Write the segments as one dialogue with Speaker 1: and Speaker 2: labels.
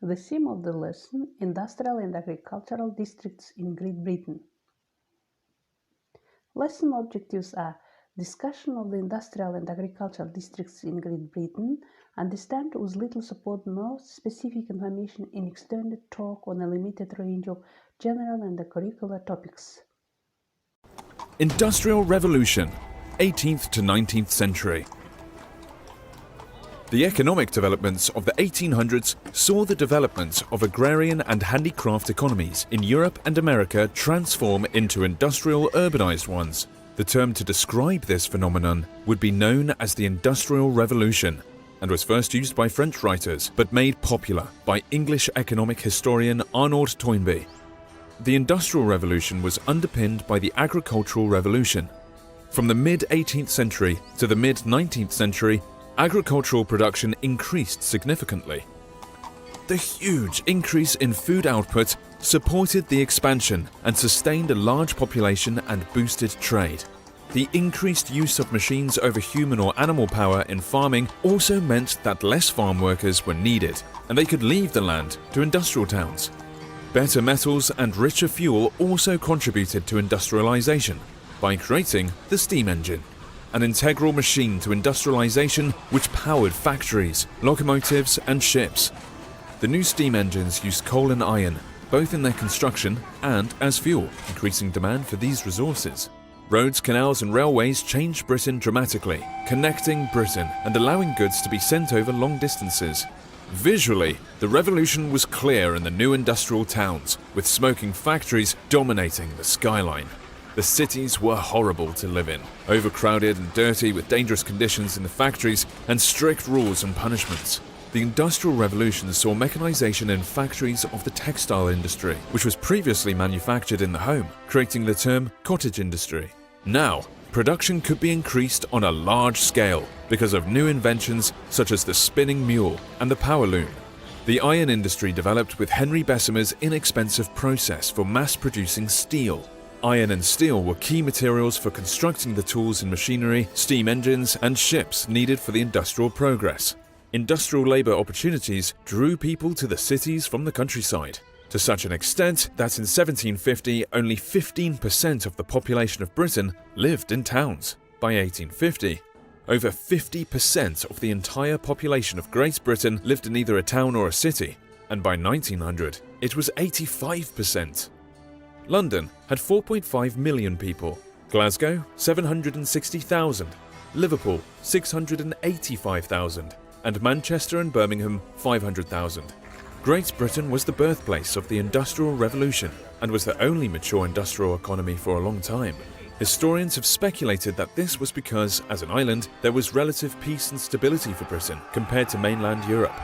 Speaker 1: The theme of the lesson: Industrial and Agricultural Districts in Great Britain. Lesson objectives are discussion of the industrial and agricultural districts in Great Britain, understand with little support no specific information in extended talk on a limited range of general and curricular topics.
Speaker 2: Industrial Revolution, 18th to 19th century. The economic developments of the 1800s saw the development of agrarian and handicraft economies in Europe and America transform into industrial urbanized ones. The term to describe this phenomenon would be known as the Industrial Revolution and was first used by French writers but made popular by English economic historian Arnold Toynbee. The Industrial Revolution was underpinned by the Agricultural Revolution. From the mid-18th century to the mid-19th century, agricultural production increased significantly. The huge increase in food output supported the expansion and sustained a large population and boosted trade. The increased use of machines over human or animal power in farming also meant that less farm workers were needed, and they could leave the land to industrial towns. Better metals and richer fuel also contributed to industrialization by creating the steam engine, an integral machine to industrialization which powered factories, locomotives and ships. The new steam engines used coal and iron, both in their construction and as fuel, increasing demand for these resources. Roads, canals and railways changed Britain dramatically, connecting Britain and allowing goods to be sent over long distances. Visually, the revolution was clear in the new industrial towns, with smoking factories dominating the skyline. The cities were horrible to live in, overcrowded and dirty with dangerous conditions in the factories and strict rules and punishments. The Industrial Revolution saw mechanization in factories of the textile industry, which was previously manufactured in the home, creating the term cottage industry. Now, production could be increased on a large scale because of new inventions such as the spinning mule and the power loom. The iron industry developed with Henry Bessemer's inexpensive process for mass-producing steel. Iron and steel were key materials for constructing the tools and machinery, steam engines, and ships needed for the industrial progress. Industrial labor opportunities drew people to the cities from the countryside, to such an extent that in 1750 only 15% of the population of Britain lived in towns. By 1850, over 50% of the entire population of Great Britain lived in either a town or a city, and by 1900 it was 85%. London had 4.5 million people, Glasgow 760,000, Liverpool 685,000, and Manchester and Birmingham 500,000. Great Britain was the birthplace of the Industrial Revolution and was the only mature industrial economy for a long time. Historians have speculated that this was because, as an island, there was relative peace and stability for Britain compared to mainland Europe.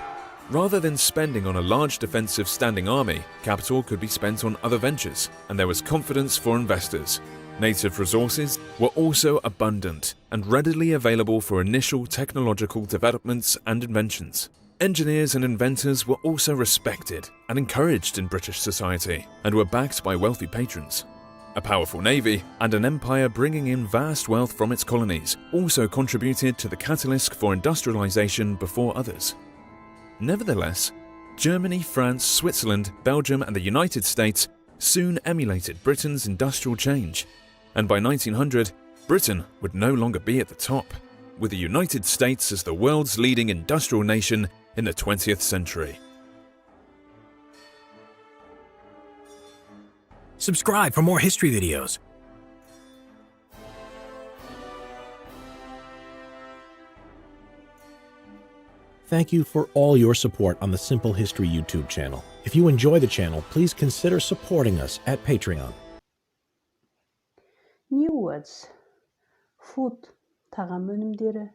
Speaker 2: Rather than spending on a large defensive standing army, capital could be spent on other ventures, and there was confidence for investors. Native resources were also abundant and readily available for initial technological developments and inventions. Engineers and inventors were also respected and encouraged in British society and were backed by wealthy patrons. A powerful navy and an empire bringing in vast wealth from its colonies also contributed to the catalyst for industrialization before others. Nevertheless, Germany, France, Switzerland, Belgium and the United States soon emulated Britain's industrial change, and by 1900, Britain would no longer be at the top, with the United States as the world's leading industrial nation in the 20th century.
Speaker 3: Subscribe for more history videos. Thank you for all your support on the Simple History YouTube channel. If you enjoy the channel, please consider supporting us at Patreon.
Speaker 1: New words: food, тағам өнімдері,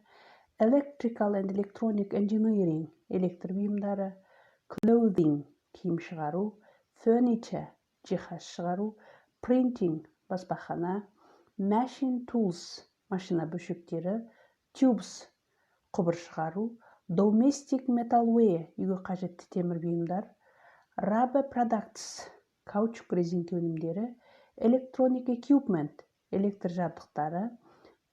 Speaker 1: electrical and electronic engineering, электр бұйымдары, clothing, киім шығару, furniture, жиһаз шығару, printing, баспахана, machine tools, машина бөлшектері, tubes, құбыр шығару, domestic metalware, үйге қажетті темір бұйымдар, rubber products, каучук резеңке өнімдері, electronic equipment, электр жабдықтары,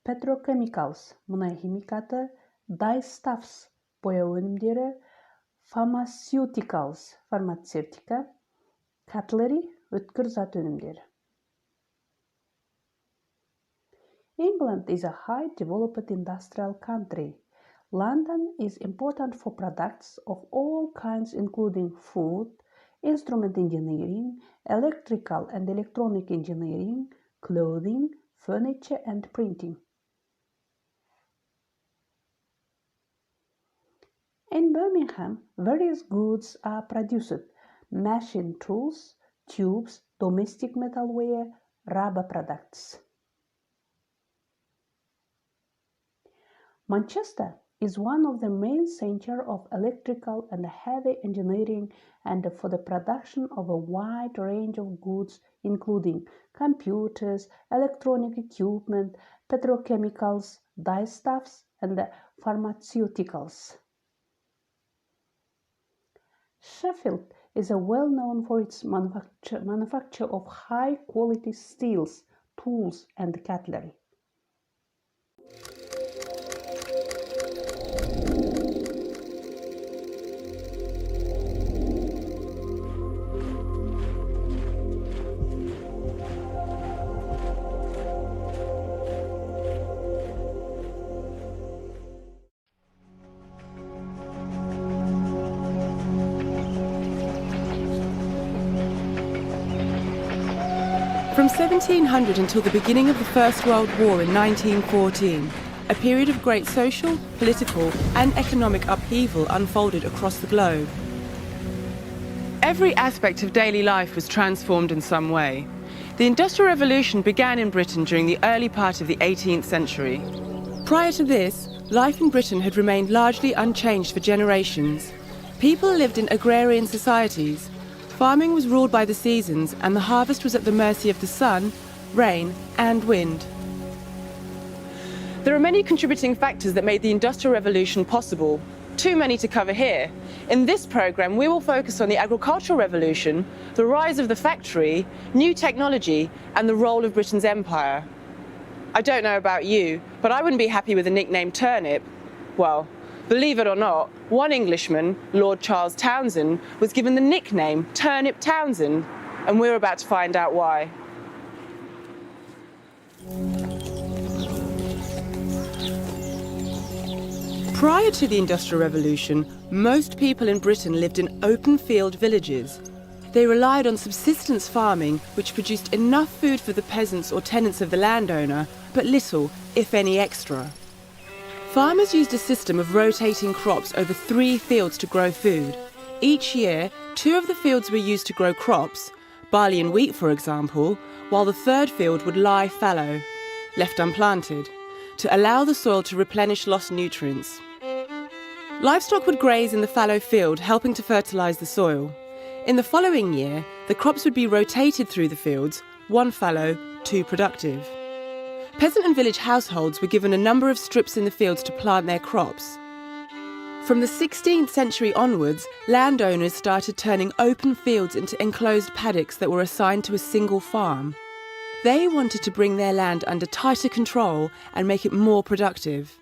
Speaker 1: petrochemicals, мұнай химикаты, dyestuffs, бояу өнімдері, pharmaceuticals, farmaceutika, cutlery, өткір зат өнімдері. England is a high developed industrial country. London is important for products of all kinds including food, instrument engineering, electrical and electronic engineering, clothing, furniture and printing. In Birmingham, various goods are produced: machine tools, tubes, domestic metalware, rubber products. Manchester is one of the main centers of electrical and heavy engineering and for the production of a wide range of goods including computers, electronic equipment, petrochemicals, dyestuffs, and pharmaceuticals. Sheffield is well known for its manufacture of high-quality steels, tools, and cutlery.
Speaker 4: From 1700 until the beginning of the First World War in 1914, a period of great social, political, and economic upheaval unfolded across the globe. Every aspect of daily life was transformed in some way. The Industrial Revolution began in Britain during the early part of the 18th century. Prior to this, life in Britain had remained largely unchanged for generations. People lived in agrarian societies. Farming was ruled by the seasons, and the harvest was at the mercy of the sun, rain, and wind. There are many contributing factors that made the Industrial Revolution possible. Too many to cover here. In this programme, we will focus on the Agricultural Revolution, the rise of the factory, new technology, and the role of Britain's empire. I don't know about you, but I wouldn't be happy with the nickname turnip. Well, believe it or not, one Englishman, Lord Charles Townshend, was given the nickname Turnip Townshend, and we're about to find out why. Prior to the Industrial Revolution, most people in Britain lived in open-field villages. They relied on subsistence farming, which produced enough food for the peasants or tenants of the landowner, but little, if any, extra. Farmers used a system of rotating crops over 3 fields to grow food. Each year, 2 of the fields were used to grow crops, barley and wheat for example, while the 3rd field would lie fallow, left unplanted, to allow the soil to replenish lost nutrients. Livestock would graze in the fallow field, helping to fertilise the soil. In the following year, the crops would be rotated through the fields, 1 fallow, 2 productive. Peasant and village households were given a number of strips in the fields to plant their crops. From the 16th century onwards, landowners started turning open fields into enclosed paddocks that were assigned to a single farm. They wanted to bring their land under tighter control and make it more productive.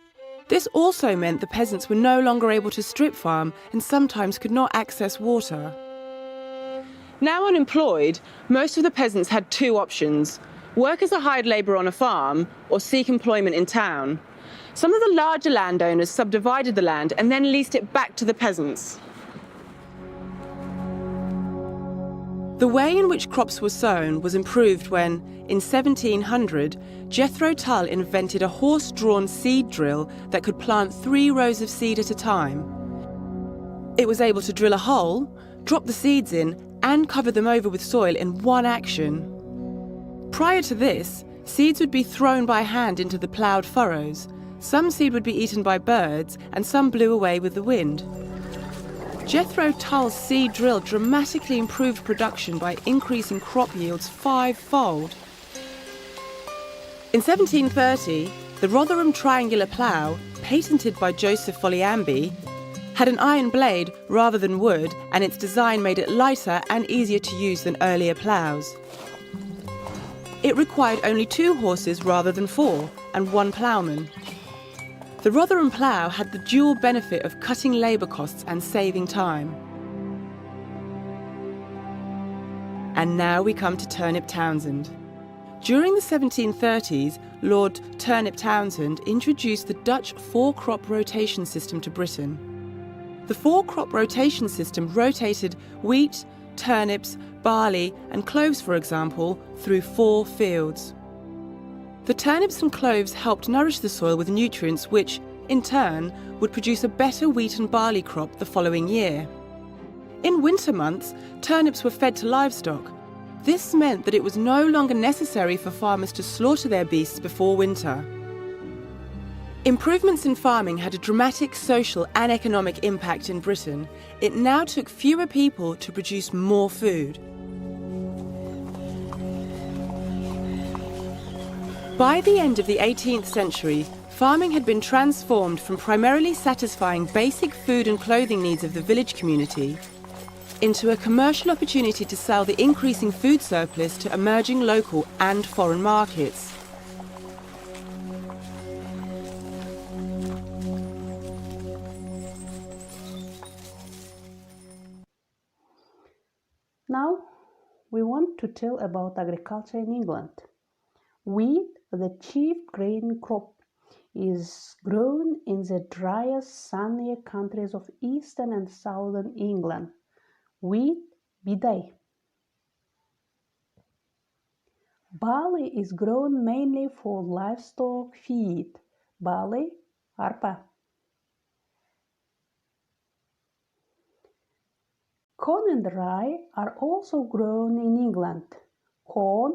Speaker 4: This also meant the peasants were no longer able to strip farm and sometimes could not access water. Now unemployed, most of the peasants had 2 options: work as a hired labour on a farm or seek employment in town. Some of the larger landowners subdivided the land and then leased it back to the peasants. The way in which crops were sown was improved when, in 1700, Jethro Tull invented a horse-drawn seed drill that could plant 3 rows of seed at a time. It was able to drill a hole, drop the seeds in, and cover them over with soil in one action. Prior to this, seeds would be thrown by hand into the ploughed furrows. Some seed would be eaten by birds, and some blew away with the wind. Jethro Tull's seed drill dramatically improved production by increasing crop yields 5-fold. In 1730, the Rotherham triangular plough, patented by Joseph Folliambi, had an iron blade rather than wood, and its design made it lighter and easier to use than earlier ploughs. It required only 2 horses rather than 4, and 1 ploughman. The Rotherham plough had the dual benefit of cutting labour costs and saving time. And now we come to Turnip Townshend. During the 1730s, Lord Turnip Townshend introduced the Dutch four-crop rotation system to Britain. The four-crop rotation system rotated wheat, turnips, barley and cloves, for example, through 4 fields. The turnips and cloves helped nourish the soil with nutrients which, in turn, would produce a better wheat and barley crop the following year. In winter months, turnips were fed to livestock. This meant that it was no longer necessary for farmers to slaughter their beasts before winter. Improvements in farming had a dramatic social and economic impact in Britain. It now took fewer people to produce more food. By the end of the 18th century, farming had been transformed from primarily satisfying basic food and clothing needs of the village community into a commercial opportunity to sell the increasing food surplus to emerging local and foreign markets.
Speaker 1: Now, we want to tell about agriculture in England. Wheat, the chief grain crop, is grown in the driest, sunnier countries of eastern and southern England. Wheat, biday. Barley is grown mainly for livestock feed. Barley, arpa. Corn and rye are also grown in England. Corn,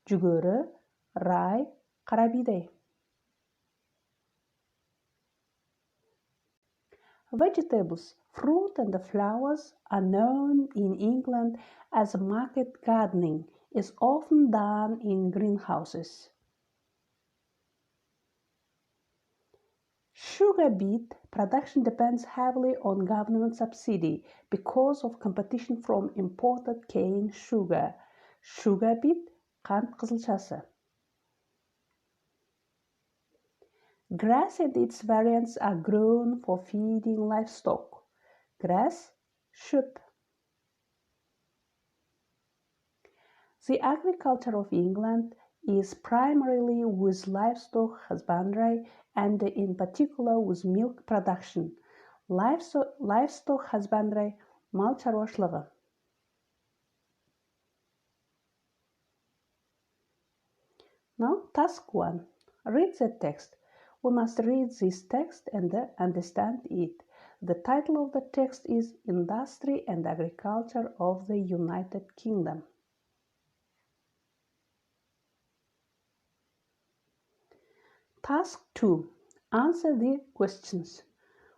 Speaker 1: жүгері, rye, қарабидай. Vegetables, fruit and flowers are known in England as market gardening is often done in greenhouses. Sugar beet production depends heavily on government subsidy because of competition from imported cane sugar. Sugar beet, қант қызылшасы. Grass and its variants are grown for feeding livestock. Grass, шөп. The agriculture of England is primarily with livestock husbandry and in particular with milk production. Livestock husbandry, мал шаруашылығы. Now, task 1. Read the text. We must read this text and understand it. The title of the text is Industry and Agriculture of the United Kingdom. Task 2. Answer the questions.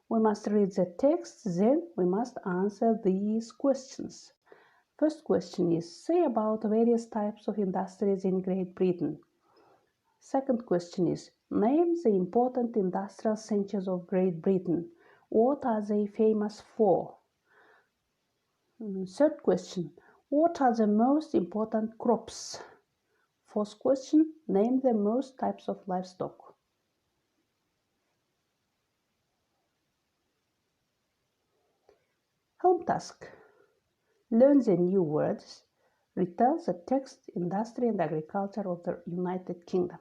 Speaker 1: We must read the text, then we must answer these questions. First question is, say about various types of industries in Great Britain. Second question is, name the important industrial centers of Great Britain. What are they famous for? Third question, what are the most important crops? Fourth question, name the most types of livestock. Home task. Learn the new words. Retell the text, Industry and Agriculture of the United Kingdom.